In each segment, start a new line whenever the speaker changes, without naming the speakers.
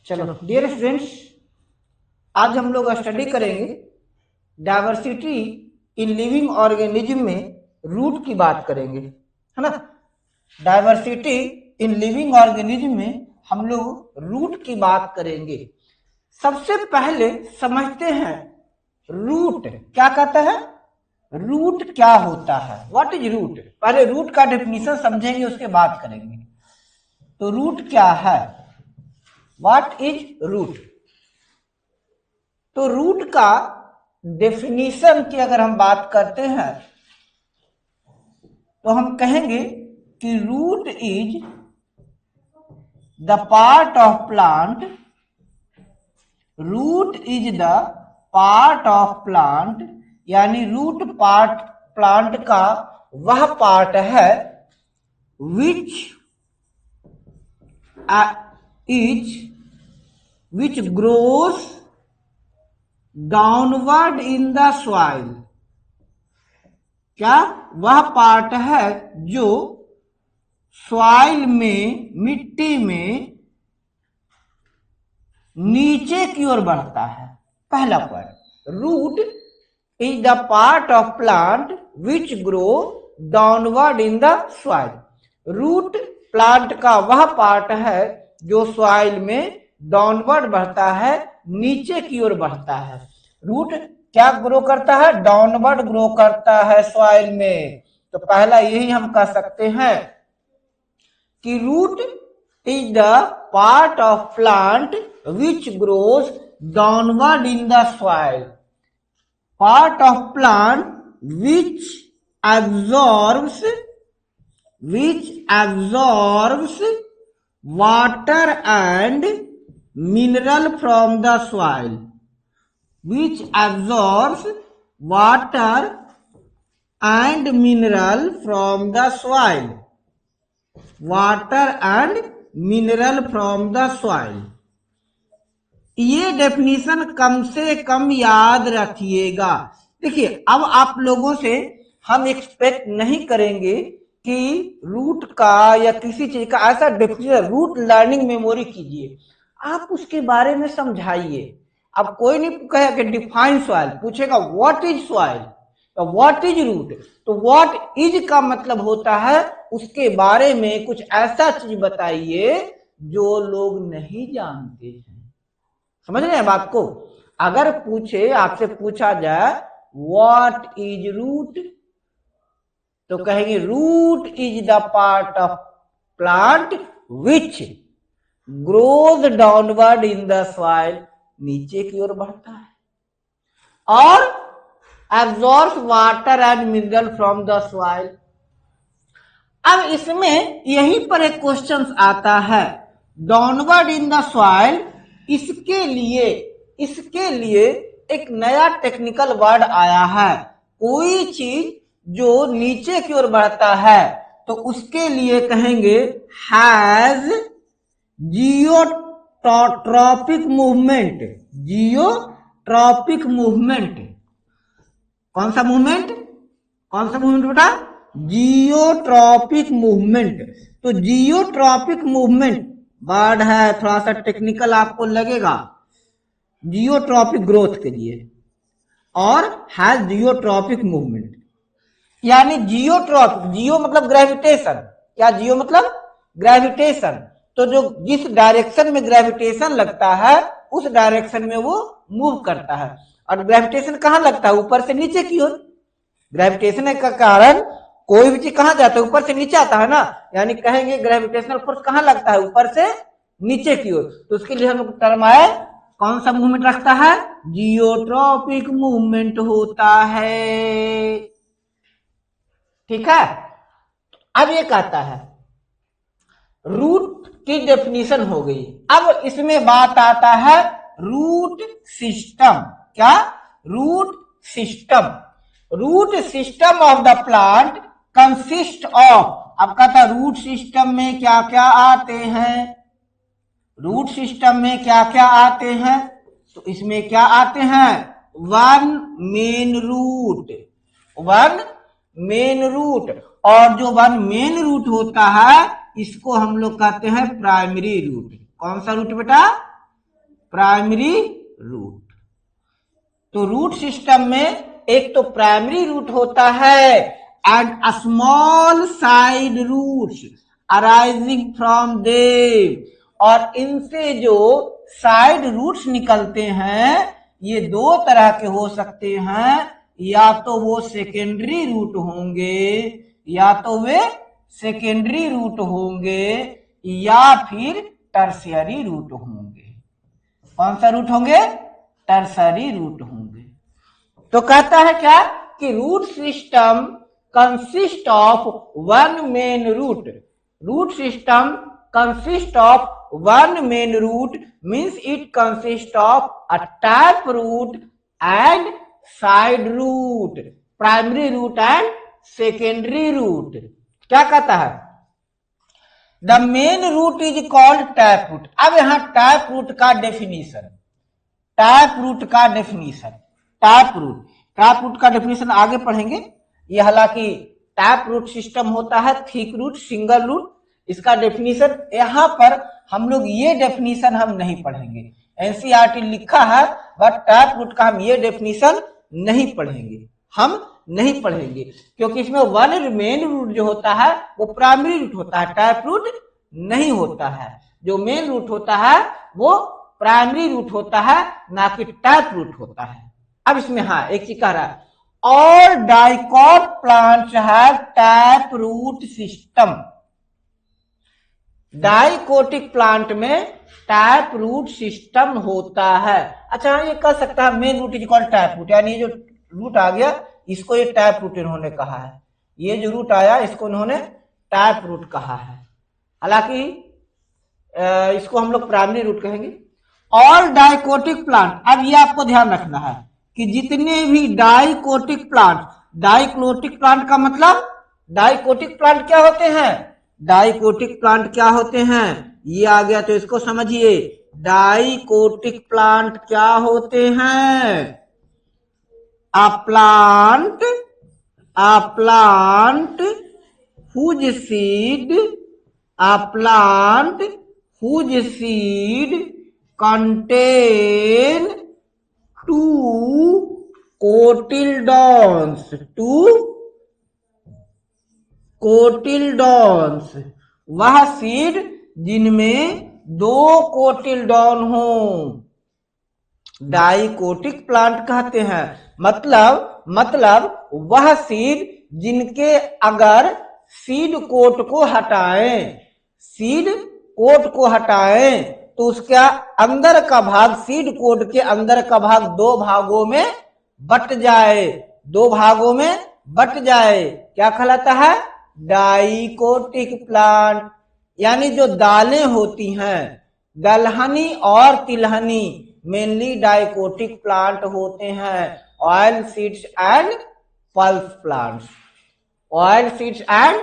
चलो dear students, आज हम लोग स्टडी करेंगे डाइवर्सिटी इन लिविंग ऑर्गेनिज्म में रूट की बात करेंगे, है ना। डाइवर्सिटी इन लिविंग ऑर्गेनिज्म में हम लोग रूट की बात करेंगे। सबसे पहले समझते हैं रूट क्या कहता है, रूट क्या होता है, व्हाट इज रूट। पहले रूट का डेफिनेशन समझेंगे, उसके बाद करेंगे। तो रूट क्या है, व्हाट इज रूट। तो रूट का डेफिनेशन की अगर हम बात करते हैं तो हम कहेंगे कि root is the part of plant, root is the part of plant, यानी रूट पार्ट प्लांट का वह पार्ट है which grows downward in the soil. क्या वह पार्ट है जो सॉइल में, मिट्टी में नीचे की ओर बढ़ता है। पहला point, root is the part of plant which grow downward in the soil. Root plant का वह पार्ट है जो सॉइल में डाउनवर्ड बढ़ता है, नीचे की ओर बढ़ता है। रूट क्या ग्रो करता है, डाउनवर्ड ग्रो करता है सॉइल में। तो पहला यही हम कह सकते हैं कि root is the part of plant which grows downward in the soil, part of plant which absorbs water and mineral from the soil, which absorbs water and mineral from the soil, water and mineral from the soil। ये definition कम से कम याद रखिएगा। देखिए, अब आप लोगों से हम एक्सपेक्ट नहीं करेंगे कि रूट का या किसी चीज का ऐसा डेफिनेशन, रूट लर्निंग मेमोरी कीजिए, आप उसके बारे में समझाइए। अब कोई नहीं कहेगा कि डिफाइन सॉइल, पूछेगा what is soil, what is root. तो व्हाट इज का मतलब होता है उसके बारे में कुछ ऐसा चीज बताइए जो लोग नहीं जानते हैं। समझ रहे हैं बात को। अगर पूछे, आपसे पूछा जाए व्हाट इज रूट, तो कहेंगे root is the part of plant which grows downward in the soil, नीचे की ओर बढ़ता है, और absorbs water and mineral from the soil. अब इसमें यहीं पर एक क्वेश्चन आता है, डाउनवर्ड इन द सॉइल, इसके लिए एक नया टेक्निकल वर्ड आया है। कोई चीज जो नीचे की ओर बढ़ता है तो उसके लिए कहेंगे has geotropic movement. Geotropic movement, कौन सा मूवमेंट, कौन सा मूवमेंट बेटा, जियोट्रॉपिक मूवमेंट। तो जियोट्रॉपिक मूवमेंट वर्ड है, थोड़ा सा टेक्निकल आपको लगेगा, जियोट्रॉपिक ग्रोथ के लिए, और हैज जियोट्रॉपिक मूवमेंट, यानी जियोट्रॉपिक, जियो मतलब ग्रेविटेशन, क्या जियो मतलब ग्रेविटेशन। तो जो जिस डायरेक्शन में ग्रेविटेशन लगता है उस डायरेक्शन में वो मूव करता है। और ग्रेविटेशन कहाँ लगता है, ऊपर से नीचे की ओर। ग्रेविटेशन का कारण कोई भी चीज कहाँ जाता है, ऊपर से नीचे आता है ना, यानी कहेंगे ग्रेविटेशनल फोर्स कहाँ लगता है, ऊपर से नीचे की ओर। तो उसके लिए हम लोग टर्म आए, कौन सा मूवमेंट रखता है, जियोट्रॉपिक मूवमेंट होता है। ठीक है। अब ये कहता है रूट की डेफिनेशन हो गई। अब इसमें बात आता है रूट सिस्टम। क्या, root system. Root system of the plant consist of, अब कहता है रूट सिस्टम में क्या क्या आते हैं, रूट सिस्टम में क्या क्या आते हैं। तो इसमें क्या आते हैं, one main root, one main root. और जो वन मेन रूट होता है इसको हम लोग कहते हैं प्राइमरी रूट। कौन सा रूट बेटा, प्राइमरी रूट। तो रूट सिस्टम में एक तो प्राइमरी रूट होता है and small side roots arising from them, और इनसे जो साइड रूट्स निकलते हैं ये दो तरह के हो सकते हैं, या तो वो सेकेंडरी रूट होंगे, या तो वे सेकेंडरी रूट होंगे, या फिर टर्शियरी रूट होंगे। कौन सा रूट होंगे? टर्शियरी रूट होंगे। तो कहता है क्या कि root system consist of one main root. Root system consist of one main root means it consist of a tap root and side root, primary root and secondary root. क्या कहता है? The main root is called tap root. अब यहां tap root का definition, tap root का definition, tap root का definition आगे पढ़ेंगे। ये हालांकि टैप रूट सिस्टम होता है थिक रूट, सिंगल रूट। इसका डेफिनेशन यहां पर हम लोग ये डेफिनेशन हम नहीं पढ़ेंगे, एनसीईआरटी लिखा है, बट टैप रूट का हम ये डेफिनेशन नहीं पढ़ेंगे, हम नहीं पढ़ेंगे, क्योंकि इसमें वन मेन रूट जो होता है वो प्राइमरी रूट होता है, टैप रूट नहीं होता है। जो मेन रूट होता है वो प्राइमरी रूट होता है, ना कि टैप रूट होता है। अब इसमें हाँ एक चीज कह रहा है, all dicot plants have tap root system. Dicotic plant में टैप रूट सिस्टम होता है। अच्छा ये कह सकता है main root is called tap root, यानी ये जो रूट आ गया इसको ये टैप रूट इन्होंने कहा है, ये जो रूट आया इसको इन्होंने टैप रूट कहा है। हालांकि इसको हम लोग प्राइमरी रूट कहेंगे। ऑल डाइकोटिक प्लांट, अब ये आपको ध्यान रखना है कि जितने भी डाइकोटिक प्लांट, डाइकोटिक प्लांट का मतलब, डाइकोटिक प्लांट क्या होते हैं? डाइकोटिक प्लांट क्या होते हैं ये आ गया, तो इसको समझिए। डाइकोटिक प्लांट क्या होते हैं? A plant whose seed contain two कोटिल्डॉन्स, वह सीड जिनमें दो कोटिल्डॉन हो, डाइकोटिक प्लांट कहते हैं। मतलब वह सीड जिनके अगर सीड कोट को हटाएं, सीड कोट को हटाएं तो उसका अंदर का भाग, सीड कोट के अंदर का भाग दो भागों में बट जाए, दो भागों में बट जाए, क्या कहलाता है? डाइकोटिक प्लांट। यानी जो दालें होती हैं, दलहनी और तिलहनी, मेनली डाइकोटिक प्लांट होते हैं। Oil seeds and pulse plants, oil seeds and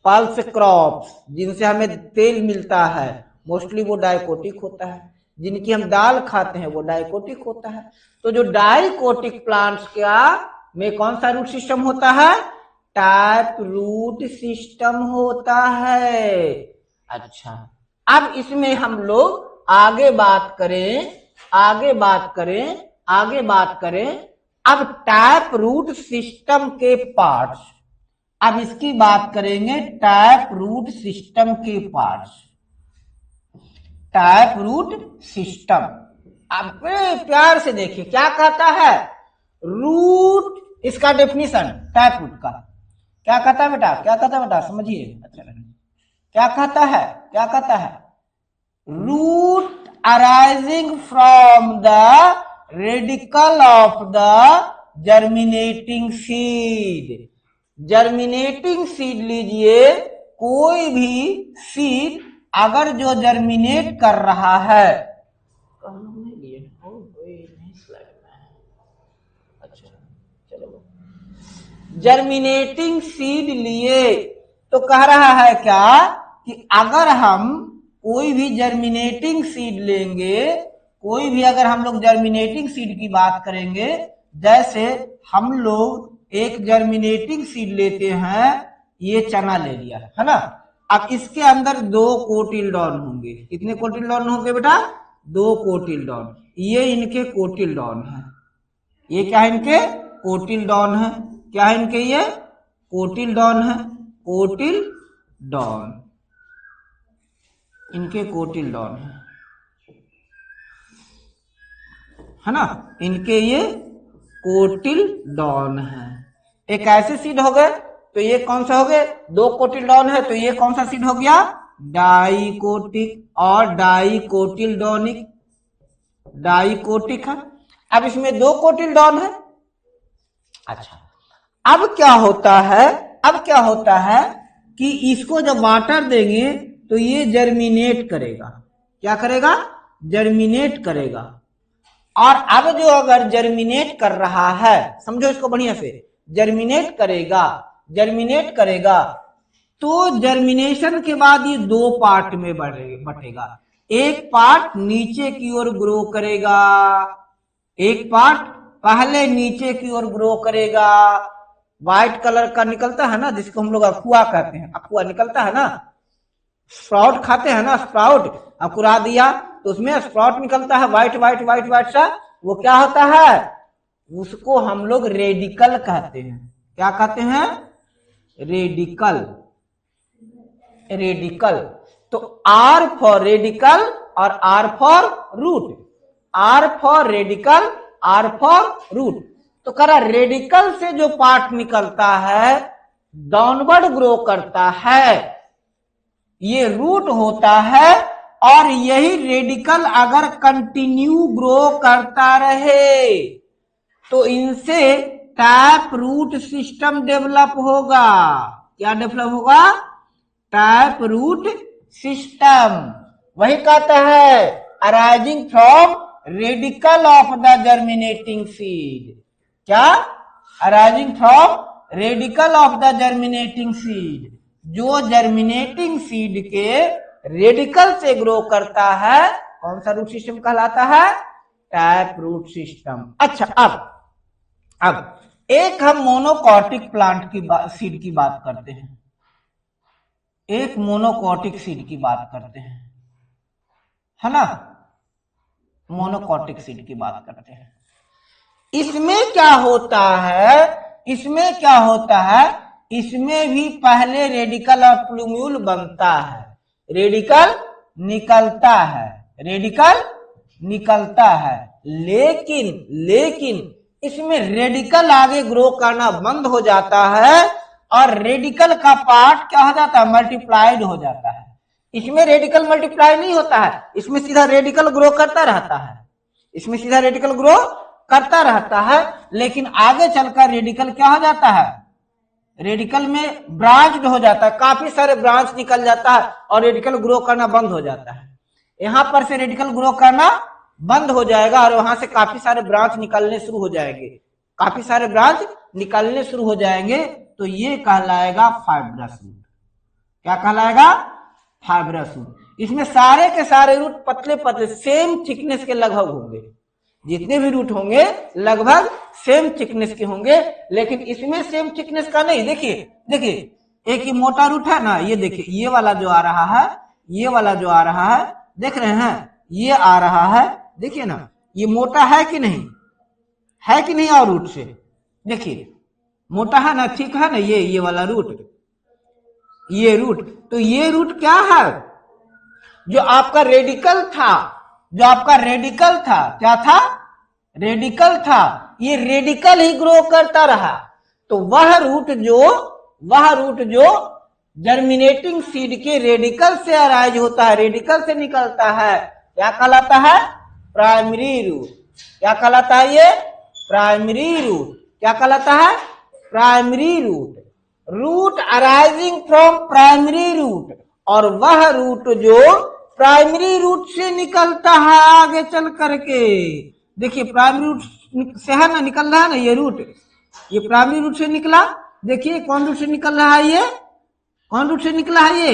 pulse crops, जिनसे हमें तेल मिलता है, मोस्टली वो डाइकोटिक होता है। जिनकी हम दाल खाते हैं वो डाइकोटिक होता है। तो जो डाइकोटिक प्लांट्स क्या में कौन सा रूट सिस्टम होता है? टैप रूट सिस्टम होता है। अच्छा, अब इसमें हम लोग आगे बात करें अब टैप रूट सिस्टम के पार्ट्स। अब इसकी बात करेंगे टैप रूट सिस्टम के पार्ट्स। टैप रूट सिस्टम, अब प्यार से देखिए क्या कहता है रूट, इसका डेफिनेशन टैप रूट का क्या कहता है बेटा, क्या कहता है बेटा, समझिए। अच्छा क्या कहता है? Root arising from the radical of the germinating seed. Germinating seed लीजिए, कोई भी सीड अगर जो जर्मिनेट कर रहा है, जर्मिनेटिंग सीड लिए तो कह रहा है क्या कि अगर हम कोई भी जर्मिनेटिंग सीड लेंगे, कोई भी अगर हम लोग जर्मिनेटिंग सीड की बात करेंगे, जैसे हम लोग एक जर्मिनेटिंग सीड लेते हैं, ये चना ले लिया है ना, अब इसके अंदर दो कोटिल्डॉन होंगे। कितने कोटिल्डॉन होंगे बेटा? दो कोटिल्डॉन, ये इनके कोटिल्डॉन है। ये क्या है? इनके कोटिल्डॉन है। क्या है इनके? ये कोटिल्डॉन है। कोटिल्डॉन, इनके कोटिल्डॉन है ना, इनके ये कोटिल्डॉन है। एक ऐसे सीड हो गए, तो ये कौन सा हो गए? दो कोटिल्डॉन है, तो ये कौन सा सीड हो गया? डाइकोटिक और डाइकोटिल्डॉनिक, डाइकोटिक है। अब इसमें दो कोटिल्डॉन है। अच्छा, अब क्या होता है? अब क्या होता है कि इसको जब वाटर देंगे तो ये जर्मिनेट करेगा। क्या करेगा? जर्मिनेट करेगा। और अब जो अगर जर्मिनेट कर रहा है, समझो इसको बढ़िया से, जर्मिनेट करेगा, जर्मिनेट करेगा, तो जर्मिनेशन के बाद ये दो पार्ट में बटेगा। एक पार्ट नीचे की ओर ग्रो करेगा, एक पार्ट पहले नीचे की ओर ग्रो करेगा। व्हाइट कलर का निकलता है ना, जिसको हम लोग अफुआ कहते हैं, अफुआ निकलता है ना, स्प्राउट खाते हैं ना, स्प्राउट अकुरा दिया तो उसमें स्प्राउट निकलता है, व्हाइट व्हाइट व्हाइट व्हाइट सा, वो क्या होता है? उसको हम लोग रेडिकल कहते हैं। क्या कहते हैं? Radical, radical. तो आर फॉर रेडिकल और R for root, R for radical, R for root. तो करा रेडिकल से जो पार्ट निकलता है डाउनवर्ड ग्रो करता है, ये रूट होता है। और यही रेडिकल अगर कंटिन्यू ग्रो करता रहे तो इनसे टैप रूट सिस्टम डेवलप होगा। क्या डेवलप होगा? Tap root system. वही कहता है arising from radical of the germinating seed. क्या? Arising from radical of the germinating seed. जो जर्मिनेटिंग सीड के रेडिकल से ग्रो करता है, कौन सा रूट सिस्टम कहलाता है? Tap root system. अच्छा, अब एक हम मोनोकॉटिक प्लांट की सीड की बात करते हैं, एक मोनोकॉटिक सीड की बात करते हैं, है ना, मोनोकॉटिक सीड की बात करते हैं। इसमें क्या होता है? इसमें क्या होता है? इसमें भी पहले रेडिकल और प्लूम्यूल बनता है, रेडिकल निकलता है, रेडिकल निकलता है, लेकिन इसमें रेडिकल आगे ग्रो करना बंद हो जाता है और रेडिकल का पार्ट क्या हो जाता है? मल्टीप्लाइड हो जाता है। इसमें रेडिकल मल्टीप्लाई नहीं होता है, इसमें सीधा रेडिकल ग्रो करता रहता है, इसमें सीधा रेडिकल ग्रो करता रहता है। लेकिन आगे चलकर रेडिकल क्या हो जाता है? रेडिकल में ब्रांच हो जाता है, काफी सारे ब्रांच निकल जाता है और रेडिकल ग्रो करना बंद हो जाता है। यहां पर से रेडिकल ग्रो करना बंद हो जाएगा और वहां से काफी सारे ब्रांच निकलने शुरू हो जाएंगे, काफी सारे ब्रांच निकलने शुरू हो जाएंगे। तो ये कहलाएगा फाइब्रस रूट। क्या कहलाएगा? Fibrous root. इसमें सारे के सारे रूट पतले पतले सेम थिकनेस के लगभग होंगे, जितने भी रूट होंगे लगभग सेम थिकनेस के होंगे। लेकिन इसमें सेम थिकनेस का नहीं, देखिए देखिए, एक ही मोटा रूट है ना, ये देखिए, ये वाला जो आ रहा है, ये वाला जो आ रहा है, देख रहे हैं, ये आ रहा है, देखिए ना, ये मोटा है कि नहीं, है कि नहीं? और रूट से देखिए मोटा है ना, ठीक है ना, ये वाला रूट, ये रूट। तो ये रूट क्या है? जो आपका रेडिकल था, जो आपका रेडिकल था, क्या था? रेडिकल था। ये रेडिकल ही ग्रो करता रहा। तो वह रूट जो जर्मिनेटिंग सीड के रेडिकल से अराइज होता है, रेडिकल से निकलता है, क्या कहलाता है? Primary root. क्या कहलाता है? ये प्राइमरी रूट। क्या कहलाता है? Primary root. Root arising from primary root. और वह रूट जो प्राइमरी रूट से निकलता है आगे चल करके, देखिए प्राइमरी रूट से है ना, निकल रहा है ना ये रूट, ये प्राइमरी रूट से निकला। देखिए कौन रूट से निकल रहा है? ये कौन रूट से निकला है?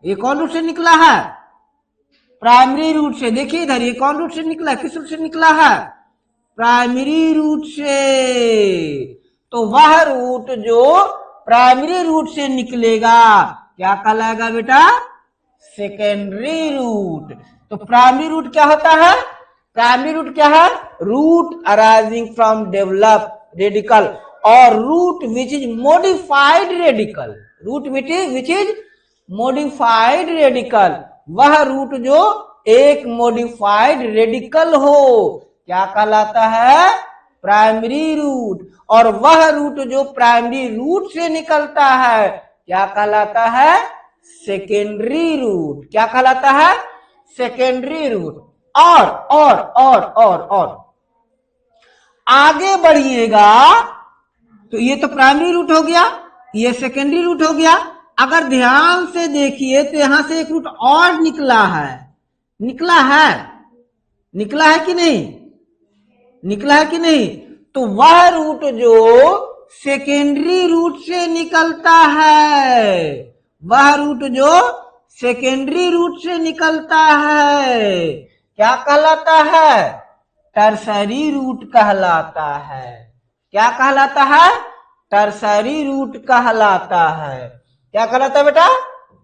ये कौन रूट से निकला है? प्राइमरी रूट से। देखिए इधर, ये कौन रूट से निकला है? किस रूट से निकला है? प्राइमरी रूट से। तो वह रूट जो प्राइमरी रूट से निकलेगा क्या कहलाएगा बेटा? Secondary root. तो प्राइमरी रूट क्या होता है? प्राइमरी रूट क्या है? Root arising from develop radical और root which is modified radical. Root which is modified radical, वह रूट जो एक मॉडिफाइड रेडिकल हो क्या कहलाता है? Primary root. और वह रूट जो प्राइमरी रूट से निकलता है क्या कहलाता है? Secondary root. क्या कहलाता है? Secondary root. और आगे बढ़िएगा तो ये तो प्राइमरी रूट हो गया, ये सेकेंडरी रूट हो गया। अगर ध्यान से देखिए तो यहां से एक रूट और निकला है। निकला है कि नहीं? निकला है कि नहीं? तो वह रूट जो सेकेंडरी रूट से निकलता है, वह रूट जो सेकेंडरी रूट से निकलता है क्या कहलाता है? टर्सरी रूट कहलाता है। क्या कहलाता है? टर्सरी रूट कहलाता है। क्या कहलाता है बेटा?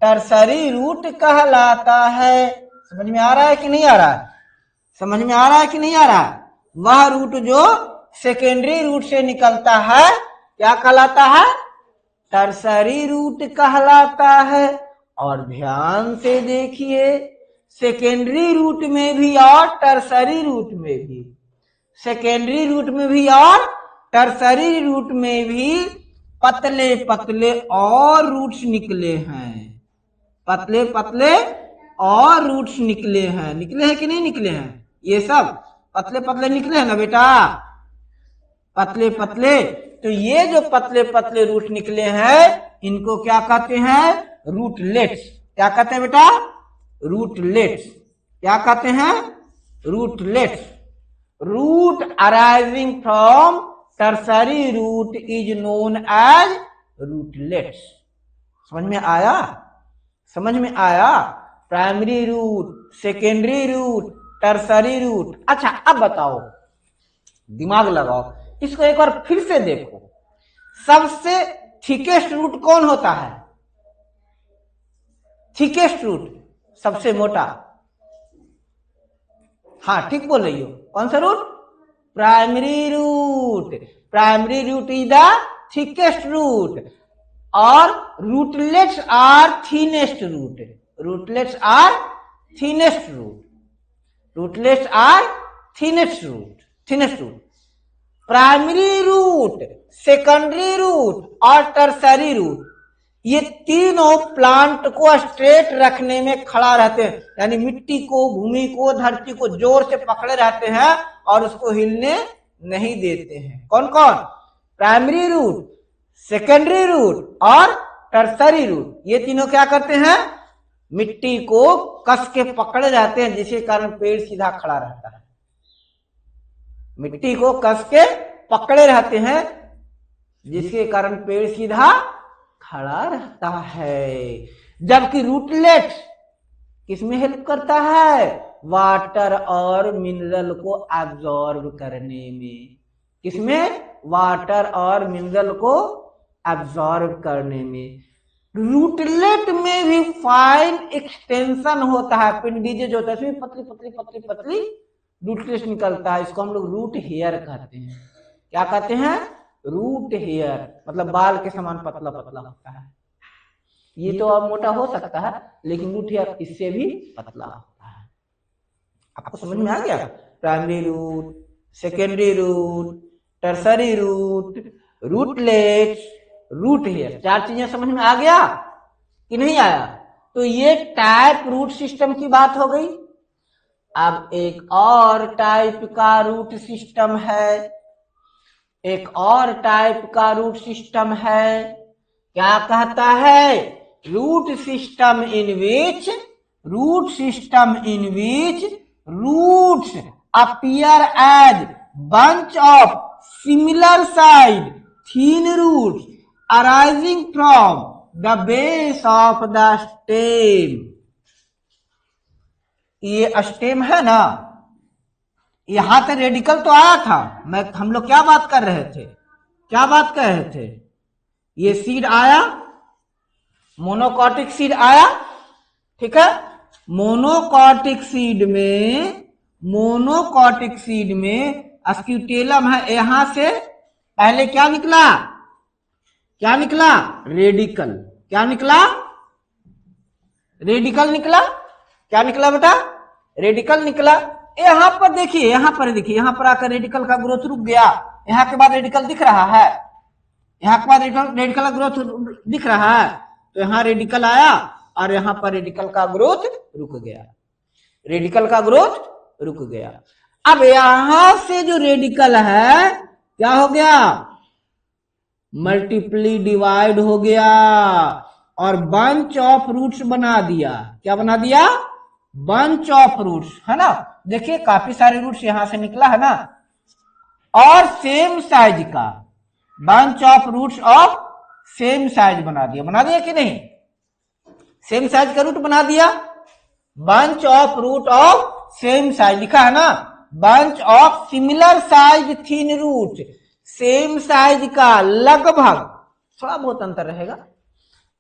टर्सरी रूट कहलाता है। समझ में आ रहा है कि नहीं आ रहा है? समझ में आ रहा है कि नहीं आ रहा है? वह रूट जो सेकेंडरी रूट से निकलता है क्या कहलाता है? टर्सरी रूट कहलाता है। और ध्यान से देखिए, सेकेंडरी रूट में भी और टर्सरी रूट में भी, सेकेंडरी रूट में भी और टर्सरी रूट में भी पतले पतले और रूट्स निकले हैं। पतले पतले और रूट्स निकले हैं। निकले हैं कि नहीं निकले हैं? ये सब पतले पतले निकले हैं ना बेटा? पतले पतले। तो ये जो पतले पतले रूट निकले हैं इनको क्या कहते हैं? रूटलेट्स। क्या कहते हैं बेटा? रूटलेट्स। क्या कहते हैं? Rootlets. Root arising from tertiary root is known as rootlets. समझ में आया? समझ में आया? Primary root, secondary root, tertiary root. अच्छा अब बताओ, दिमाग लगाओ, इसको एक बार फिर से देखो। सबसे थिकेस्ट रूट कौन होता है? थिकेस्ट रूट, सबसे मोटा। हाँ ठीक बोल रही हो। कौन सा root? Primary root. Primary root is the thickest root और rootlets are thinnest root. Rootlets are thinnest root. Rootlets are thinnest root. Thinnest root. Primary root, secondary root और टर्सरी रूट, ये तीनों प्लांट को स्ट्रेट रखने में खड़ा रहते हैं, यानी मिट्टी को, भूमि को, धरती को जोर से पकड़े रहते हैं और उसको हिलने नहीं देते हैं। कौन कौन? प्राइमरी रूट, सेकेंडरी रूट और टर्सरी रूट। ये तीनों क्या करते हैं? मिट्टी को कस के पकड़े रहते हैं, जिसके कारण पेड़ सीधा खड़ा रहता है। मिट्टी को कस के पकड़े रहते हैं जिसके कारण पेड़ सीधा खड़ा रहता है। जबकि रूटलेट किसमें हेल्प करता है? वाटर और मिनरल को एब्जॉर्ब करने में। किसमें? वाटर और मिनरल को एब्जॉर्ब करने में। रूटलेट में भी फाइन एक्सटेंशन होता है, पिंडिजेज होता है, इसमें पतली पतली पतली पतली रूटलेट निकलता है। इसको हम लोग रूट हेयर कहते हैं। क्या कहते हैं? रूट हेयर, मतलब बाल के समान पतला पतला होता है। ये तो अब मोटा हो सकता है, लेकिन रूट हेयर इससे भी पतला होता है। आपको समझ में आ गया? Primary root, secondary root, tertiary root, rootlet, root hair, चार चीजें समझ में आ गया कि नहीं आया? तो ये टाइप रूट सिस्टम की बात हो गई। अब एक और टाइप का रूट सिस्टम है। एक और टाइप का रूट सिस्टम है। क्या कहता है? Root system in which roots appear as bunch of similar side thin roots arising from the base of the stem। ये स्टेम है ना, यहां तक रेडिकल तो आया था। हम लोग क्या बात कर रहे थे? क्या बात कर रहे थे? ये सीड आया, मोनोकॉटिक सीड आया, ठीक है। मोनोकॉटिक सीड में स्क्यूटेलम है, यहां से पहले क्या निकला, रेडिकल। क्या निकला? रेडिकल निकला। क्या निकला बेटा? रेडिकल निकला। यहां पर देखिए, यहां पर आकर रेडिकल का ग्रोथ रुक गया। यहां के बाद रेडिकल दिख रहा है, यहां के बाद रेडिकल का ग्रोथ दिख रहा है, तो यहां रेडिकल आया और यहां पर रेडिकल का ग्रोथ रुक गया, रेडिकल का ग्रोथ रुक गया। अब यहां से जो रेडिकल है क्या हो गया? मल्टीप्ली डिवाइड हो गया और बंच ऑफ रूट्स बना दिया। क्या बना दिया? बंच ऑफ रूट्स, है ना। देखिए काफी सारे रूट्स यहां से निकला है ना, और सेम साइज का bunch of roots of same size बना दिया कि नहीं? सेम साइज का रूट बना दिया। Bunch of root of same size लिखा है ना, bunch of similar size thin root, same size का लगभग, थोड़ा बहुत अंतर रहेगा।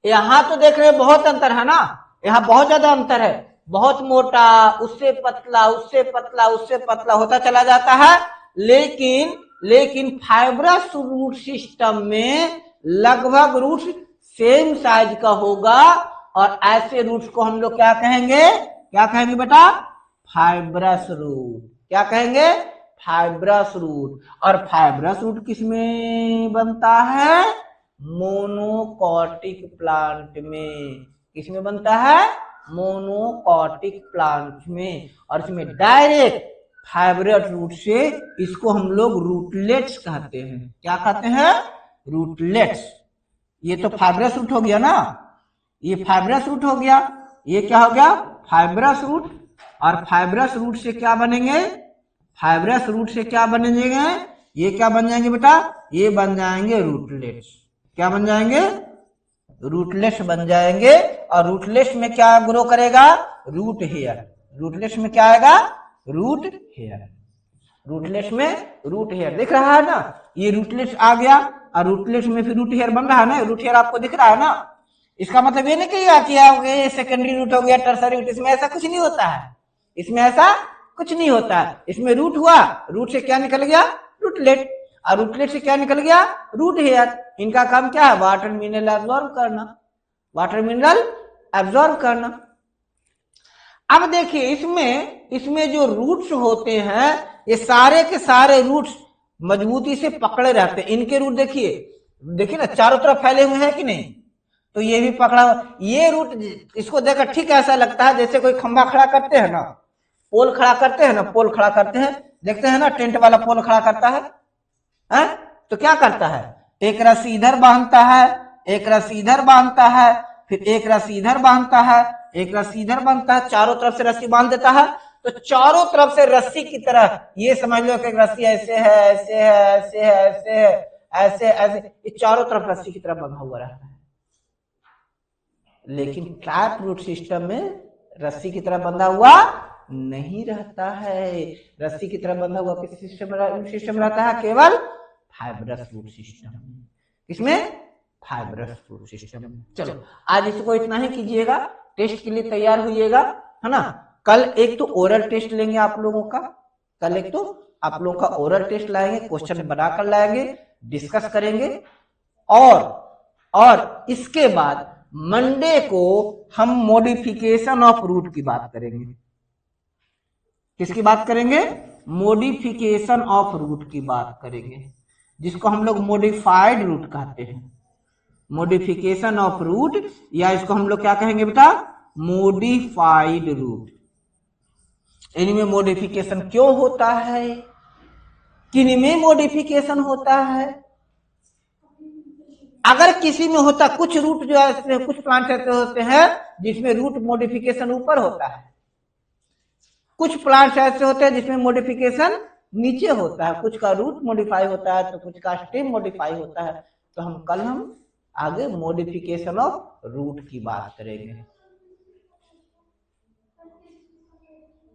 यहां तो देख रहे हैं बहुत अंतर है ना, यहां बहुत ज्यादा अंतर है, बहुत मोटा, उससे पतला, उससे पतला, उससे पतला होता चला जाता है। लेकिन फाइब्रस रूट सिस्टम में लगभग रूट सेम साइज का होगा, और ऐसे रूट्स को हम लोग क्या कहेंगे बेटा? Fibrous root. क्या कहेंगे? Fibrous root. और फाइब्रस रूट किसमें बनता है? मोनोकॉटिक प्लांट में। किसमें बनता है? मोनोकॉटिक प्लांट में। और इसमें डायरेक्ट फाइब्रस रूट से इसको हम लोग रूटलेट्स कहते हैं। क्या कहते हैं? रूटलेट्स। ये तो फाइब्रस रूट हो गया ना, ये फाइब्रस रूट हो गया, ये क्या हो गया? Fibrous root. और फाइब्रस रूट से क्या बनेंगे? फाइब्रस रूट से क्या बनेंगे? ये क्या बन जाएंगे बेटा? ये बन जाएंगे रूटलेट्स। क्या बन जाएंगे? रूटलेट्स बन जाएंगे। और रूटलेट्स में क्या ग्रो करेगा? Root hair. रूटलेट्स में क्या आएगा? Root hair. रूटलेट्स में रूट हेयर दिख रहा है ना, ये रूटलेट्स आ गया, और रूटलेट्स में फिर रूट हेयर बन रहा है ना, रूट हेयर आपको दिख रहा है ना। इसका मतलब ये नहीं कि ये सेकेंडरी रूट हो गया, टर्सरी रूट, इसमें ऐसा कुछ नहीं होता है, इसमें ऐसा कुछ नहीं होता है। इसमें रूट हुआ, रूट से क्या निकल गया? रूटलेट। और रूटलेट से क्या निकल गया? Root hair. इनका काम क्या है? वाटर मिनरल एब्जॉर्ब करना, वाटर मिनरल एब्जॉर्ब करना। अब देखिए इसमें जो रूट्स होते हैं, ये सारे के सारे रूट्स मजबूती से पकड़े रहते हैं। इनके रूट देखिए ना, चारों तरफ फैले हुए हैं कि नहीं, तो ये भी पकड़ा हुआ। ये रूट इसको देखकर ठीक ऐसा लगता है जैसे कोई खंभा खड़ा करते हैं ना, पोल खड़ा करते हैं ना, पोल खड़ा करते हैं, देखते हैं ना टेंट वाला पोल खड़ा करता है, तो क्या करता है? एक रस्सी इधर बांधता है, एक रस्सी इधर बांधता है, फिर एक रस्सी इधर बांधता है, एक रस्सी इधर बांधता है, चारों तरफ से रस्सी बांध देता है। तो चारों तरफ से रस्सी की तरह ये समझ लो कि रस्सी ऐसे है, ऐसे है, ऐसे है, ऐसे है, ऐसे ऐसे, ये चारों तरफ रस्सी की तरह बंधा हुआ रहता है। लेकिन ट्रैप रूट सिस्टम में रस्सी की तरह बंधा हुआ नहीं रहता है। रस्सी की तरह बंधा हुआ किस सिस्टम रहता है? केवल फाइब्रस रूट सिस्टम। इसमें फाइब्रस रूट सिस्टम। चलो आज इसको इतना ही कीजिएगा, टेस्ट के लिए तैयार होइएगा, है ना। कल एक तो ओरल टेस्ट लेंगे आप लोगों का, कल एक तो आप लोगों का ओरल टेस्ट लाएंगे, क्वेश्चन बनाकर लाएंगे, डिस्कस करेंगे, और इसके बाद मंडे को हम मॉडिफिकेशन ऑफ रूट की बात करेंगे। किसकी बात करेंगे? मॉडिफिकेशन ऑफ रूट की बात करेंगे, जिसको हम लोग मॉडिफाइड रूट कहते हैं। मॉडिफिकेशन ऑफ रूट, या इसको हम लोग क्या कहेंगे बेटा? Modified root. इनमें मॉडिफिकेशन क्यों होता है, किन में मॉडिफिकेशन होता है? अगर किसी में होता, कुछ रूट जो है, कुछ प्लांट ऐसे होते हैं जिसमें रूट मॉडिफिकेशन ऊपर होता है, कुछ प्लांट्स ऐसे होते हैं जिसमें मॉडिफिकेशन नीचे होता है, कुछ का रूट मॉडिफाई होता है तो कुछ का स्टेम मॉडिफाई होता है। तो कल हम आगे मॉडिफिकेशन ऑफ रूट की बात करेंगे।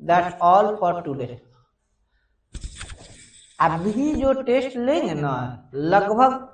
That's all for today. अभी जो टेस्ट लेंगे ना, लगभग